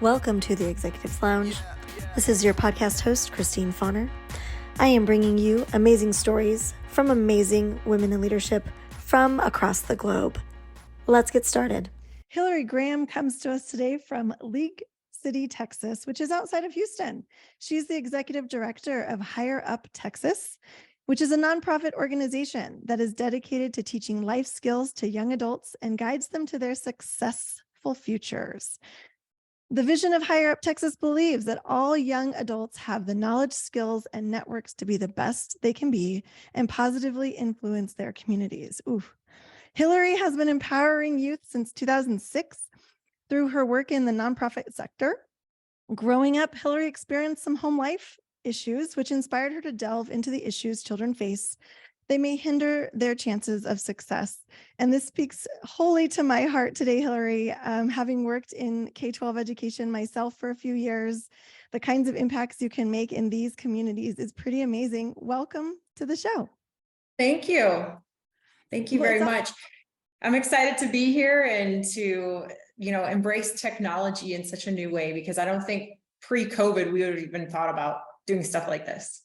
Welcome to the Executives Lounge. This is your podcast host, Christine Fauner. I am bringing you amazing stories from amazing women in leadership from across the globe. Let's get started. Hillary Gramm comes to us today from League City, Texas, which is outside of Houston. She's the executive director of Higher Up Texas, which is a nonprofit organization that is dedicated to teaching life skills to young adults and guides them to their successful futures. The vision of Higher Up Texas believes that all young adults have the knowledge, skills, and networks to be the best they can be and positively influence their communities. Hillary has been empowering youth since 2006 through her work in the nonprofit sector. Growing up, Hillary experienced some home life issues, which inspired her to delve into the issues children face. They may hinder their chances of success. And this speaks wholly to my heart today, Hillary. Having worked in K-12 education myself for a few years, the kinds of impacts you can make in these communities is pretty amazing. Welcome to the show. Thank you. Thank you very much. I'm excited to be here and to, embrace technology in such a new way, because I don't think pre-COVID we would have even thought about doing stuff like this.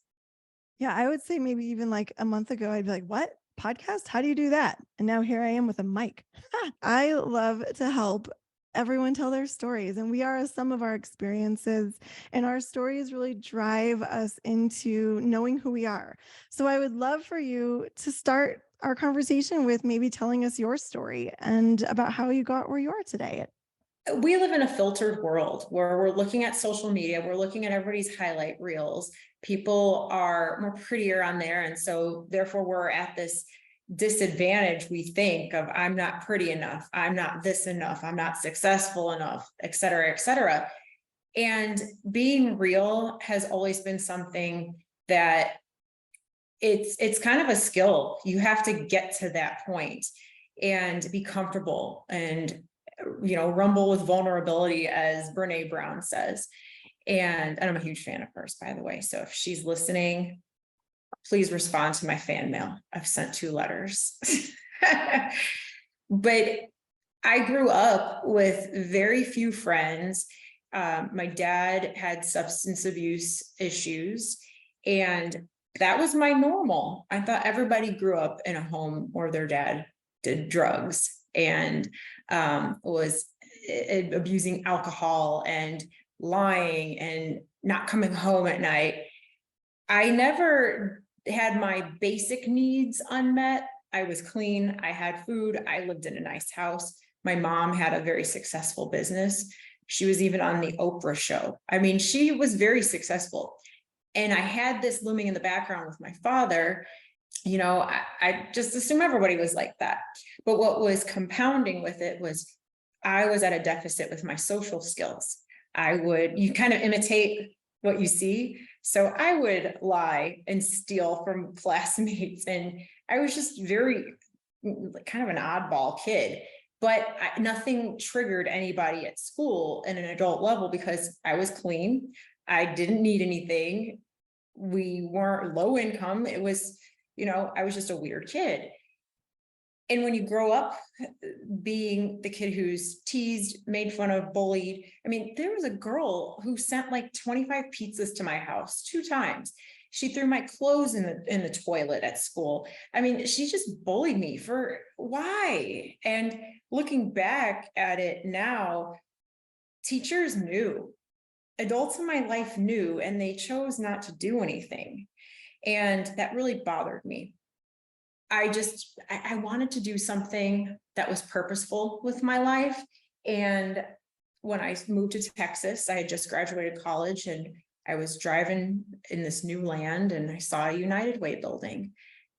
Yeah, I would say maybe even like a month ago, I'd be like, what? Podcast? How do you do that? And now here I am with a mic. I love to help everyone tell their stories, and we are a sum of our experiences, and our stories really drive us into knowing who we are. So I would love for you to start our conversation with maybe telling us your story and about how you got where you are today. We live in a filtered world where we're looking at social media, we're looking at everybody's highlight reels. People are more prettier on there, and so therefore we're at this disadvantage, we think, of I'm not pretty enough, I'm not this enough, I'm not successful enough, et cetera, et cetera. And being real has always been something that it's kind of a skill. You have to get to that point and be comfortable and rumble with vulnerability, as Brené Brown says. And I'm a huge fan of hers, by the way. So if she's listening, please respond to my fan mail. I've sent 2 letters. But I grew up with very few friends. My dad had substance abuse issues, and that was my normal. I thought everybody grew up in a home where their dad did drugs and was abusing alcohol and lying and not coming home at night. I never had my basic needs unmet. I was clean, I had food, I lived in a nice house. My mom had a very successful business. She was even on the Oprah show. I mean, she was very successful. And I had this looming in the background with my father. I just assume everybody was like that. But what was compounding with it was I was at a deficit with my social skills. You kind of imitate what you see. So I would lie and steal from classmates. And I was just very kind of an oddball kid. But nothing triggered anybody at school in an adult level because I was clean. I didn't need anything. We weren't low income. It was, I was just a weird kid. And when you grow up being the kid who's teased, made fun of, bullied, I mean, there was a girl who sent like 25 pizzas to my house 2 times. She threw my clothes in the toilet at school. I mean, she just bullied me for why? And looking back at it now, teachers knew. Adults in my life knew, and they chose not to do anything. And that really bothered me. I wanted to do something that was purposeful with my life. And when I moved to Texas, I had just graduated college, and I was driving in this new land, and I saw a United Way building.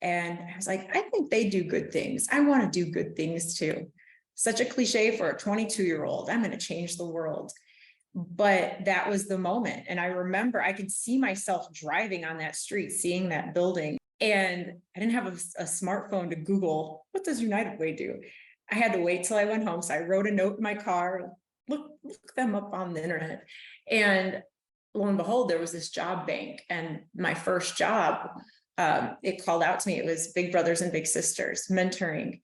And I was like, I think they do good things. I want to do good things too. Such a cliche for a 22-year-old. I'm going to change the world. But that was the moment. And I remember I could see myself driving on that street, seeing that building. And I didn't have a smartphone to Google, what does United Way do? I had to wait till I went home. So I wrote a note in my car, look them up on the internet. And lo and behold, there was this job bank. And my first job, it called out to me. It was Big Brothers and Big Sisters mentoring.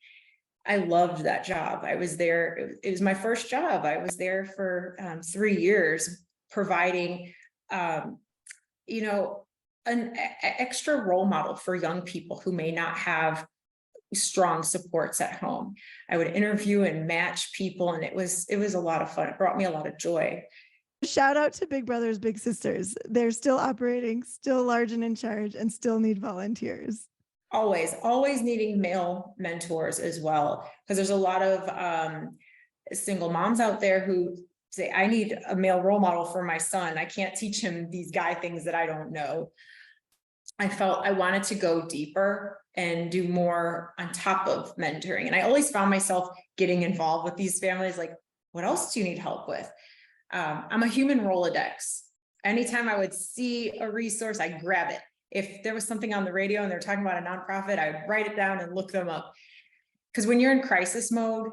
I loved that job. I was there. It was my first job. I was there for 3 years providing, um, you know, an extra role model for young people who may not have strong supports at home. I would interview and match people, and it was a lot of fun. It brought me a lot of joy. Shout out to Big Brothers Big Sisters. They're still operating, still large and in charge, and still need volunteers. Always needing male mentors as well, because there's a lot of single moms out there who say, I need a male role model for my son. I can't teach him these guy things that I don't know. I felt I wanted to go deeper and do more on top of mentoring. And I always found myself getting involved with these families. Like, what else do you need help with? I'm a human Rolodex. Anytime I would see a resource, I'd grab it. If there was something on the radio and they're talking about a nonprofit, I'd write it down and look them up. Because when you're in crisis mode,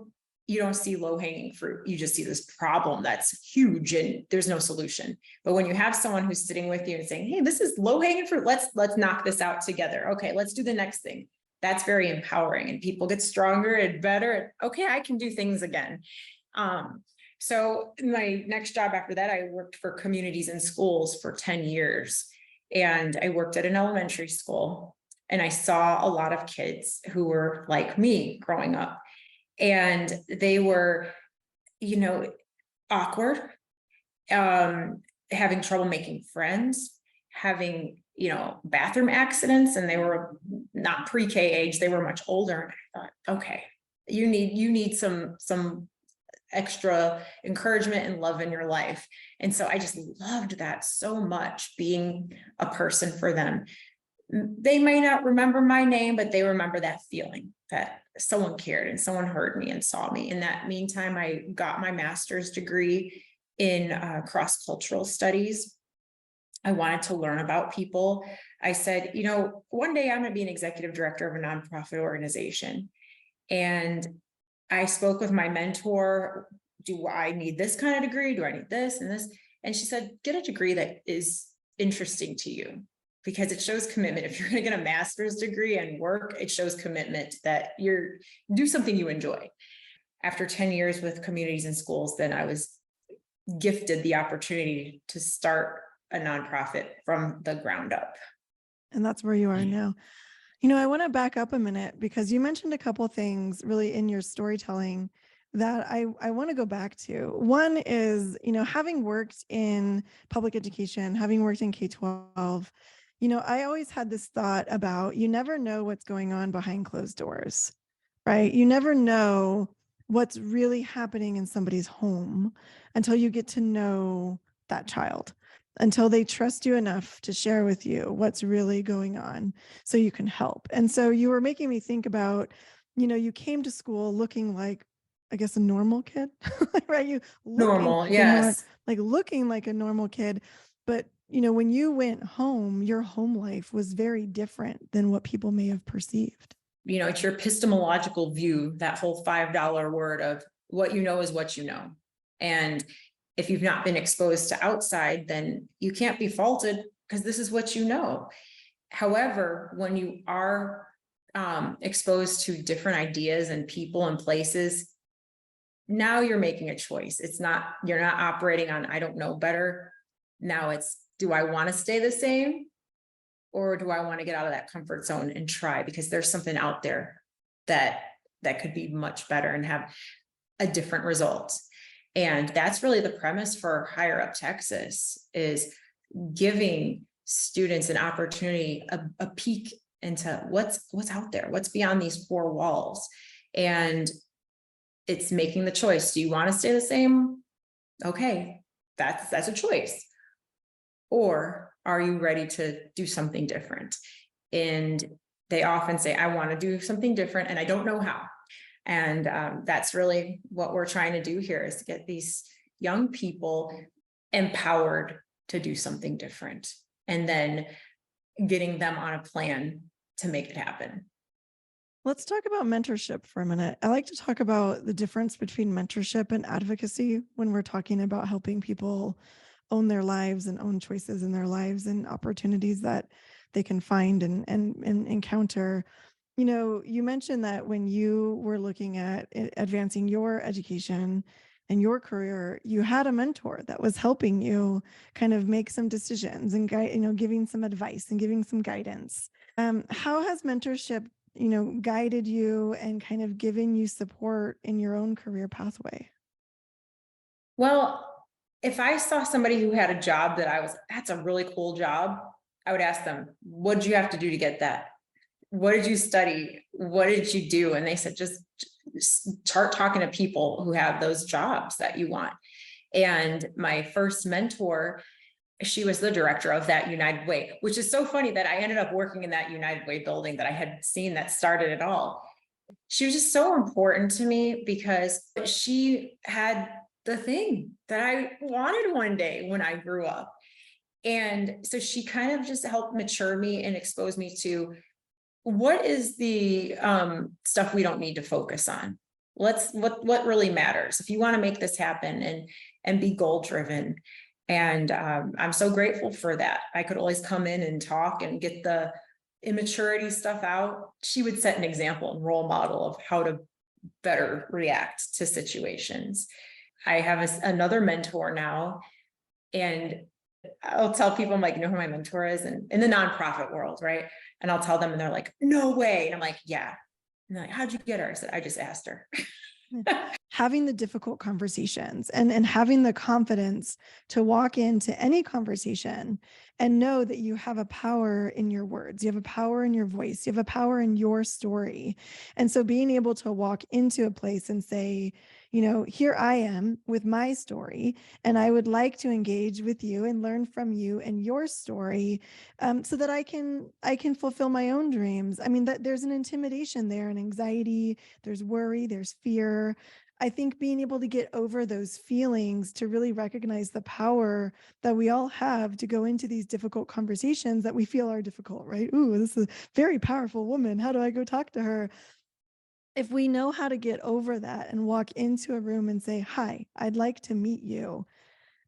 you don't see low-hanging fruit. You just see this problem that's huge and there's no solution. But when you have someone who's sitting with you and saying, hey, this is low-hanging fruit, let's knock this out together. Okay, let's do the next thing. That's very empowering, and people get stronger and better. And, okay, I can do things again. So my next job after that, I worked for communities and schools for 10 years. And I worked at an elementary school, and I saw a lot of kids who were like me growing up. And they were, awkward, having trouble making friends, having, bathroom accidents, and they were not pre-K age, they were much older. And I thought, okay, you need some extra encouragement and love in your life. And so I just loved that so much, being a person for them. They may not remember my name, but they remember that feeling that someone cared and someone heard me and saw me. In that meantime, I got my master's degree in cross-cultural studies. I wanted to learn about people. I said, one day I'm going to be an executive director of a nonprofit organization. And I spoke with my mentor. Do I need this kind of degree? Do I need this and this? And she said, get a degree that is interesting to you, because it shows commitment. If you're going to get a master's degree and work, it shows commitment that do something you enjoy. After 10 years with communities and schools, then I was gifted the opportunity to start a nonprofit from the ground up. And that's where you are now. I want to back up a minute, because you mentioned a couple things really in your storytelling that I want to go back to. One is, having worked in public education, having worked in K-12, I always had this thought about, you never know what's going on behind closed doors, right? You never know what's really happening in somebody's home until you get to know that child, until they trust you enough to share with you what's really going on so you can help. And so you were making me think about, you came to school looking like, I guess, a normal kid, right? Normal, yes. Looking like a normal kid. But, when you went home, your home life was very different than what people may have perceived. It's your epistemological view, that whole $5 word of what you know is what you know. And if you've not been exposed to outside, then you can't be faulted, because this is what you know. However, when you are exposed to different ideas and people and places, now you're making a choice. You're not operating on, I don't know better. Now it's, do I want to stay the same? Or do I want to get out of that comfort zone and try? Because there's something out there that could be much better and have a different result. And that's really the premise for Higher Up Texas, is giving students an opportunity, a peek into what's out there, what's beyond these four walls. And it's making the choice. Do you want to stay the same? Okay, that's a choice. Or are you ready to do something different? And they often say, I want to do something different and I don't know how. And that's really what we're trying to do here, is to get these young people empowered to do something different, and then getting them on a plan to make it happen. Let's talk about mentorship for a minute. I like to talk about the difference between mentorship and advocacy when we're talking about helping people own their lives and own choices in their lives and opportunities that they can find and encounter. You mentioned that when you were looking at advancing your education and your career, you had a mentor that was helping you kind of make some decisions and giving some advice and giving some guidance. How has mentorship, guided you and kind of given you support in your own career pathway? Well, if I saw somebody who had a job that's a really cool job, I would ask them, what did you have to do to get that? What did you study? What did you do? And they said, just start talking to people who have those jobs that you want. And my first mentor, she was the director of that United Way, which is so funny that I ended up working in that United Way building that I had seen that started it all. She was just so important to me because she had the thing that I wanted one day when I grew up. And so she kind of just helped mature me and expose me to what is the stuff we don't need to focus on. What really matters if you want to make this happen and be goal driven. And I'm so grateful for that. I could always come in and talk and get the immaturity stuff out. She would set an example and role model of how to better react to situations. I have another mentor now, and I'll tell people, I'm like, you know who my mentor is? And in the nonprofit world, right? And I'll tell them and they're like, no way. And I'm like, yeah. And they're like, how'd you get her? I said, I just asked her. Having the difficult conversations and having the confidence to walk into any conversation and know that you have a power in your words, you have a power in your voice, you have a power in your story. And so being able to walk into a place and say, here I am with my story, and I would like to engage with you and learn from you and your story, so that I can fulfill my own dreams. I mean, that there's an intimidation there, and anxiety, there's worry, there's fear. I think being able to get over those feelings, to really recognize the power that we all have to go into these difficult conversations that we feel are difficult, right? Ooh, this is a very powerful woman. How do I go talk to her? If we know how to get over that and walk into a room and say, hi, I'd like to meet you.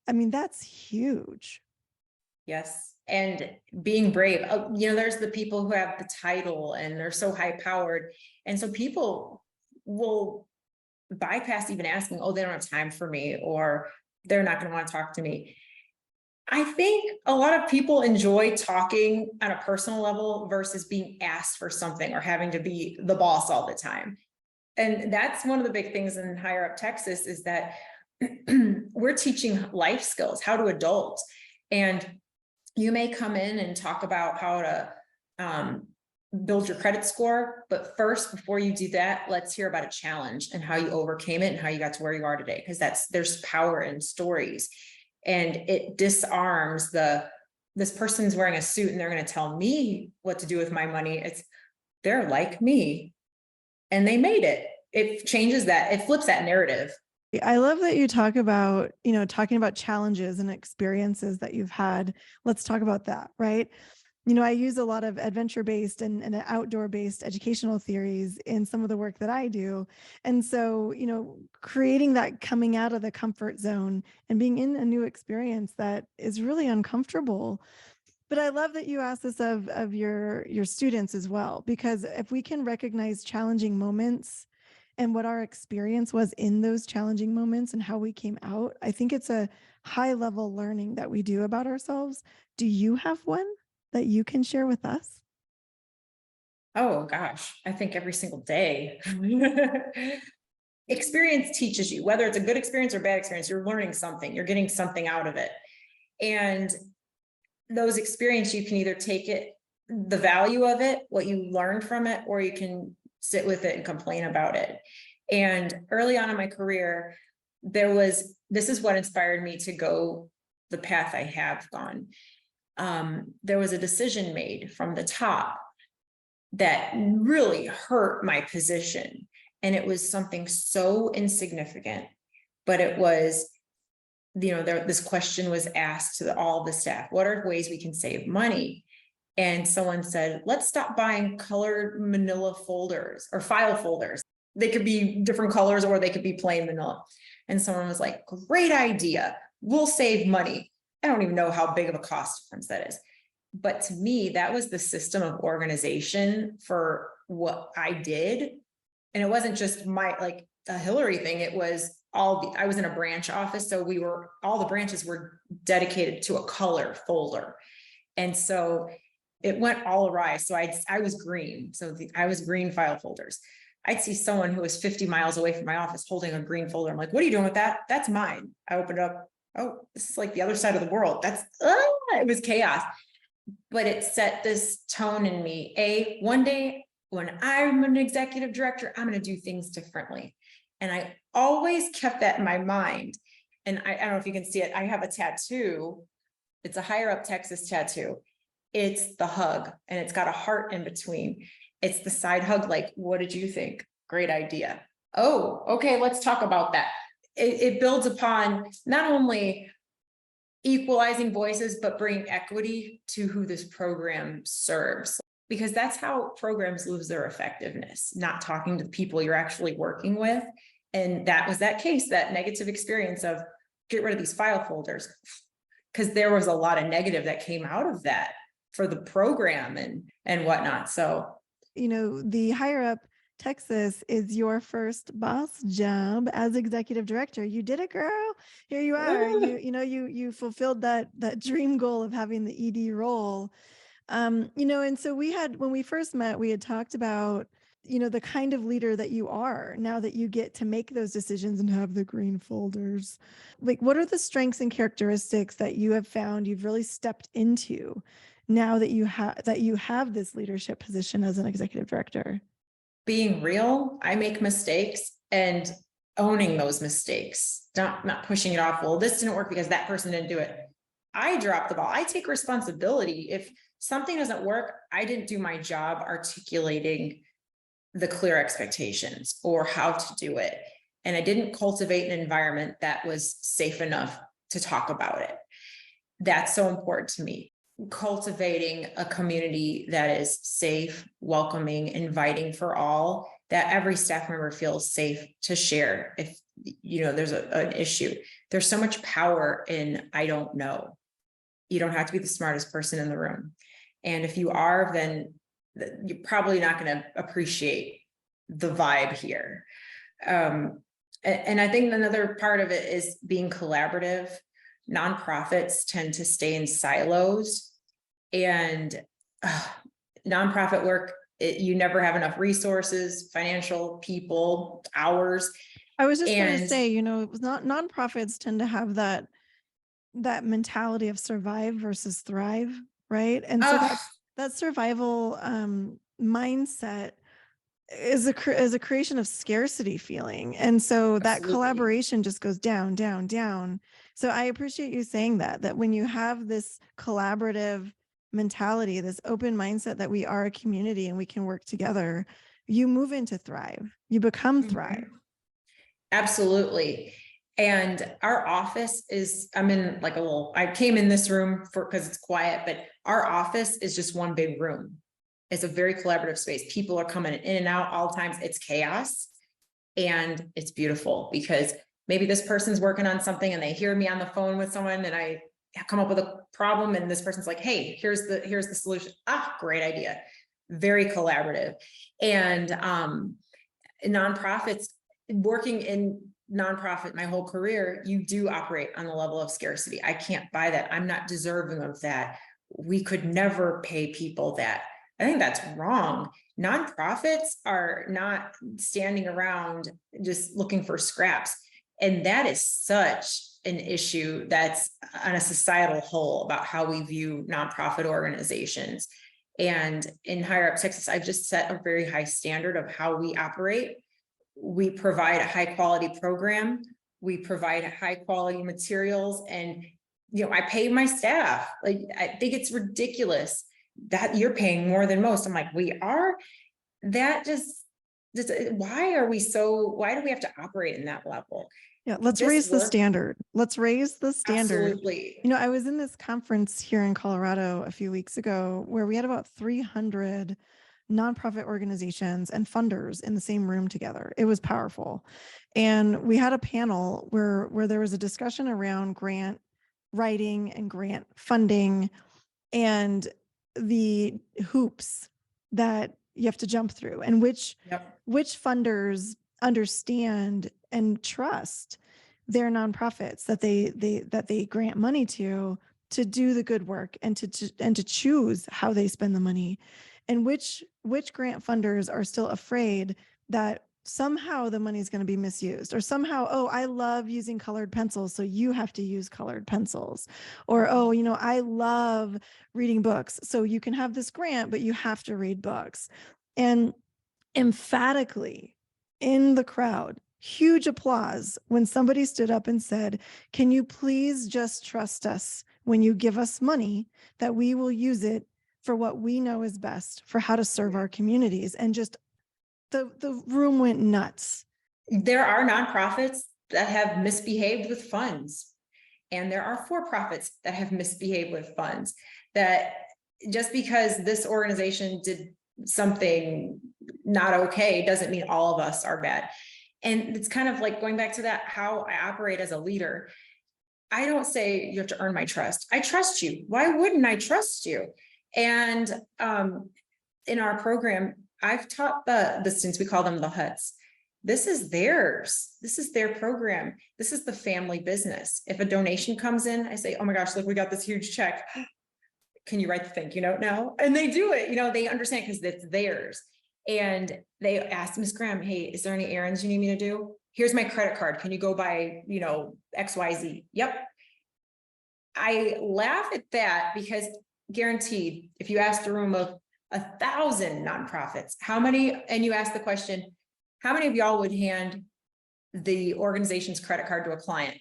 I mean, that's huge. Yes. And being brave, there's the people who have the title and they're so high powered. And so people will bypass even asking, oh, they don't have time for me, or they're not going to want to talk to me. I think a lot of people enjoy talking on a personal level versus being asked for something or having to be the boss all the time. And that's one of the big things in Higher Up Texas is that we're teaching life skills, how to adult. And you may come in and talk about how to build your credit score. But first, before you do that, let's hear about a challenge and how you overcame it and how you got to where you are today. Because there's power in stories. And it disarms this person's wearing a suit and they're going to tell me what to do with my money. They're like me and they made it. It changes that. It flips that narrative. I love that you talk about, talking about challenges and experiences that you've had. Let's talk about that, right? I use a lot of adventure-based and outdoor-based educational theories in some of the work that I do. And so, creating that coming out of the comfort zone and being in a new experience that is really uncomfortable. But I love that you asked this of your students as well, because if we can recognize challenging moments and what our experience was in those challenging moments and how we came out, I think it's a high level learning that we do about ourselves. Do you have one that you can share with us? Oh gosh, I think every single day. Experience teaches you, whether it's a good experience or bad experience, you're learning something, you're getting something out of it. And those experiences, you can either take it, the value of it, what you learned from it, or you can sit with it and complain about it. And early on in my career, this is what inspired me to go the path I have gone. There was a decision made from the top that really hurt my position. And it was something so insignificant, but it was, this question was asked to all the staff, what are ways we can save money? And someone said, let's stop buying colored manila folders or file folders. They could be different colors or they could be plain manila. And someone was like, great idea. We'll save money. I don't even know how big of a cost difference that is. But to me, that was the system of organization for what I did. And it wasn't just like a Hillary thing. It was I was in a branch office. So all the branches were dedicated to a color folder. And so it went all awry. So I was green. So I was green file folders. I'd see someone who was 50 miles away from my office holding a green folder. I'm like, what are you doing with that? That's mine. I opened it up. Oh, this is like the other side of the world. It was chaos. But it set this tone in me. One day when I'm an executive director, I'm going to do things differently. And I always kept that in my mind. And I don't know if you can see it. I have a tattoo. It's a higher up Texas tattoo. It's the hug, and it's got a heart in between. It's the side hug. Like, what did you think? Great idea. Oh, okay. Let's talk about that. It builds upon not only equalizing voices, but bringing equity to who this program serves, because that's how programs lose their effectiveness, not talking to the people you're actually working with. And that was that case, that negative experience of get rid of these file folders, because there was a lot of negative that came out of that for the program and whatnot. So, the higher up Texas is your first boss job as executive director. You did it, girl. Here you are. You fulfilled that dream goal of having the ED role. And so when we first met, we had talked about, the kind of leader that you are now that you get to make those decisions and have the green folders. Like, what are the strengths and characteristics that you have found you've really stepped into now that you have this leadership position as an executive director? being real, I make mistakes and owning those mistakes, not pushing it off. Well, this didn't work because that person didn't do it. I dropped the ball. I take responsibility. If something doesn't work, I didn't do my job articulating the clear expectations or how to do it. And I didn't cultivate an environment that was safe enough to talk about it. That's so important to me. Cultivating a community that is safe, welcoming, inviting for all, that every staff member feels safe to share. If there's an issue, there's so much power in I don't know. You don't have to be the smartest person in the room. And if you are, then you're probably not going to appreciate the vibe here. And I think another part of it is being collaborative. Nonprofits tend to stay in silos, and nonprofit work, you never have enough resources, financial, people, hours. I was just going to say, nonprofits tend to have that mentality of survive versus thrive, right? And so that survival mindset is a creation of scarcity feeling. And so that collaboration just goes down, down, down. So I appreciate you saying that when you have this collaborative mentality, this open mindset that we are a community and we can work together, you move into thrive, you become thrive. Absolutely. And our office is, I came in this room because it's quiet, but our office is just one big room. It's a very collaborative space. People are coming in and out all times. It's chaos. And it's beautiful because maybe this person's working on something and they hear me on the phone with someone and I come up with a problem and this person's like, hey, here's the solution. Great idea. Very collaborative. And nonprofits, working in nonprofit my whole career, you do operate on the level of scarcity. I can't buy that. I'm not deserving of that. We could never pay people that. I think that's wrong. Nonprofits are not standing around just looking for scraps. And that is such an issue that's on a societal whole about how we view nonprofit organizations. And in higher up Texas, I've just set a very high standard of how we operate. We provide a high quality program. We provide high quality materials, and I pay my staff. Like, I think it's ridiculous that you're paying more than most. I'm like, we are. That just why do we have to operate in that level? Yeah, let's raise the standard. Let's raise the standard. Absolutely. I was in this conference here in Colorado a few weeks ago where we had about 300 nonprofit organizations and funders in the same room together. It was powerful. And we had a panel where there was a discussion around grant writing and grant funding and the hoops that you have to jump through, and which Yep. funders understand and trust their nonprofits that they grant money to do the good work and to choose how they spend the money, and which grant funders are still afraid that somehow the money is going to be misused, or somehow, oh, I love using colored pencils, so you have to use colored pencils, or, oh, I love reading books, so you can have this grant, but you have to read books. And emphatically in the crowd, huge applause when somebody stood up and said, can you please just trust us when you give us money, that we will use it for what we know is best for how to serve our communities. And just the room went nuts. There are nonprofits that have misbehaved with funds, and there are for-profits that have misbehaved with funds. That just because this organization did something not okay doesn't mean all of us are bad. And it's kind of like going back to that, how I operate as a leader. I don't say you have to earn my trust. I trust you. Why wouldn't I trust you? And in our program, I've taught the students, we call them the Huts. This is theirs. This is their program. This is the family business. If a donation comes in, I say, oh my gosh, look, we got this huge check. Can you write the thank you note now? And they do it, they understand because it's theirs. And they asked Miss Gramm, hey, is there any errands you need me to do? Here's my credit card. Can you go buy, XYZ? Yep. I laugh at that because guaranteed, if you asked a room of 1,000 nonprofits, how many, and you ask the question, how many of y'all would hand the organization's credit card to a client?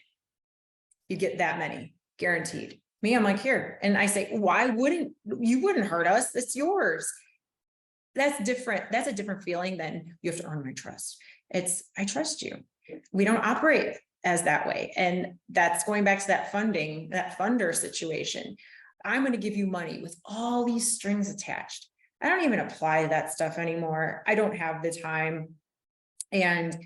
You get that many, guaranteed. Me, I'm like, here. And I say, why wouldn't you hurt us? It's yours. That's different. That's a different feeling than you have to earn my trust. It's, I trust you. We don't operate as that way. And that's going back to that funding, that funder situation. I'm going to give you money with all these strings attached. I don't even apply that stuff anymore. I don't have the time. And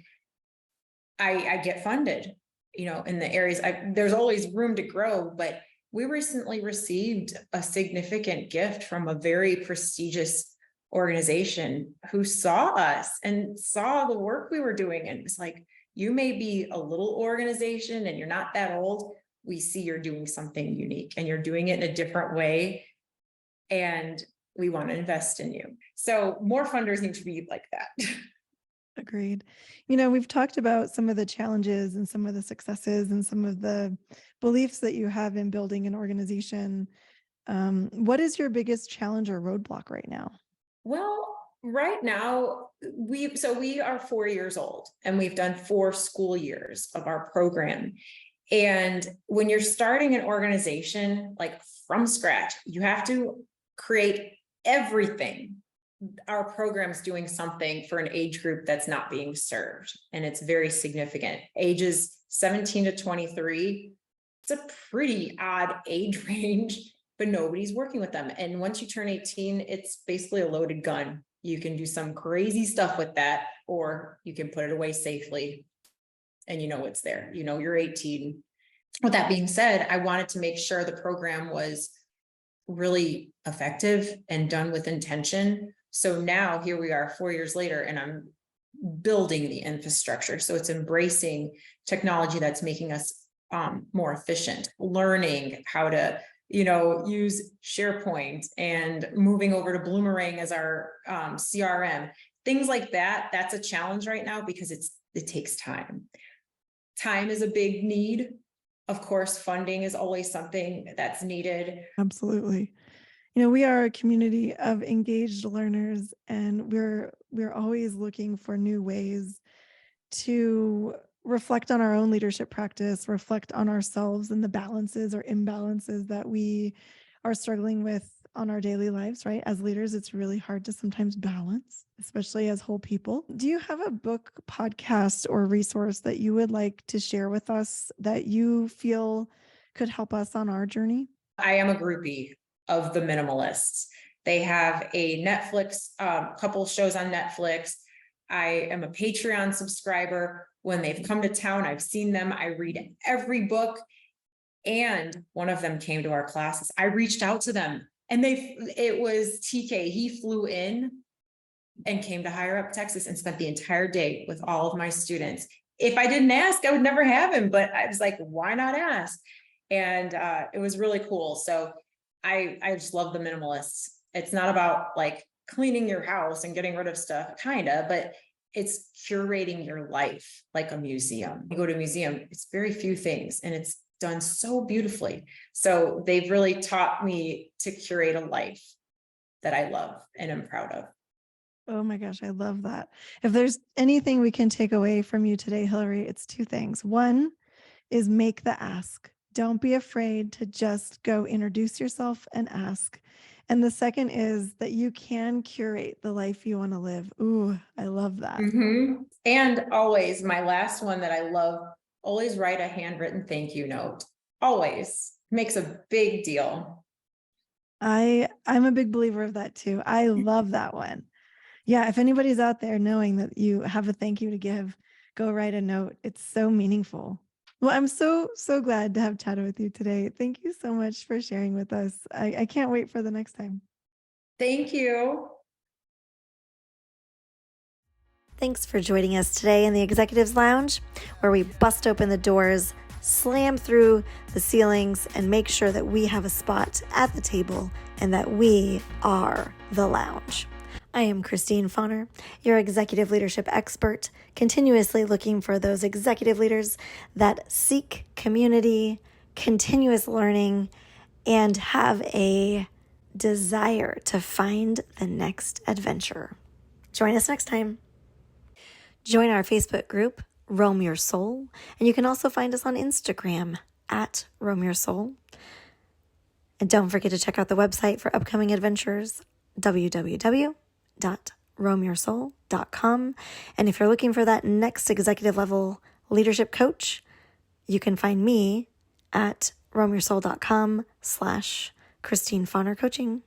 I get funded, in the areas, there's always room to grow, but we recently received a significant gift from a very prestigious organization who saw us and saw the work we were doing. And it's like, you may be a little organization and you're not that old. We see you're doing something unique and you're doing it in a different way. And we want to invest in you. So more funders need to be like that. Agreed. We've talked about some of the challenges and some of the successes and some of the beliefs that you have in building an organization. What is your biggest challenge or roadblock right now? Well, right now, we are 4 years old and we've done 4 school years of our program. And when you're starting an organization, like from scratch, you have to create everything. Our program's doing something for an age group that's not being served. And it's very significant. Ages 17 to 23, it's a pretty odd age range, but nobody's working with them. And once you turn 18, it's basically a loaded gun. You can do some crazy stuff with that, or you can put it away safely and it's there, you're 18. With that being said, I wanted to make sure the program was really effective and done with intention. So now here we are 4 years later, and I'm building the infrastructure. So it's embracing technology that's making us more efficient, learning how to, use SharePoint and moving over to Bloomerang as our CRM, things like that. That's a challenge right now because it takes time. Time is a big need. Of course, funding is always something that's needed. Absolutely. We are a community of engaged learners, and we're always looking for new ways to reflect on our own leadership practice, reflect on ourselves and the balances or imbalances that we are struggling with on our daily lives, right? As leaders, it's really hard to sometimes balance, especially as whole people. Do you have a book, podcast, or resource that you would like to share with us that you feel could help us on our journey? I am a groupie of the Minimalists. They have a Netflix, couple shows on Netflix. I am a Patreon subscriber. When they've come to town, I've seen them. I read every book. And one of them came to our classes. I reached out to them and it was TK. He flew in and came to Higher Up Texas and spent the entire day with all of my students. If I didn't ask, I would never have him, but I was like, why not ask? And it was really cool. So I just love the minimalists. It's not about like cleaning your house and getting rid of stuff, kind of, but it's curating your life like a museum. You go to a museum, it's very few things and it's done so beautifully. So they've really taught me to curate a life that I love and am proud of. Oh my gosh, I love that. If there's anything we can take away from you today, Hillary, it's two things. One is make the ask. Don't be afraid to just go introduce yourself and ask. And the second is that you can curate the life you want to live. Ooh, I love that. Mm-hmm. And always, my last one that I love, always write a handwritten thank you note. Always makes a big deal. I'm a big believer of that too. I love that one. Yeah, if anybody's out there knowing that you have a thank you to give, go write a note. It's so meaningful. Well, I'm so glad to have chatted with you today. Thank you so much for sharing with us. I can't wait for the next time. Thank you. Thanks for joining us today in the Executives Lounge, where we bust open the doors, slam through the ceilings, and make sure that we have a spot at the table and that we are the lounge. I am Christine Fauner, your executive leadership expert, continuously looking for those executive leaders that seek community, continuous learning, and have a desire to find the next adventure. Join us next time. Join our Facebook group, Roam Your Soul, and you can also find us on Instagram at Roam Your Soul. And don't forget to check out the website for upcoming adventures, www.roamyoursoul.com. And if you're looking for that next executive level leadership coach, you can find me at roamyoursoul.com/Christine Fauner Coaching.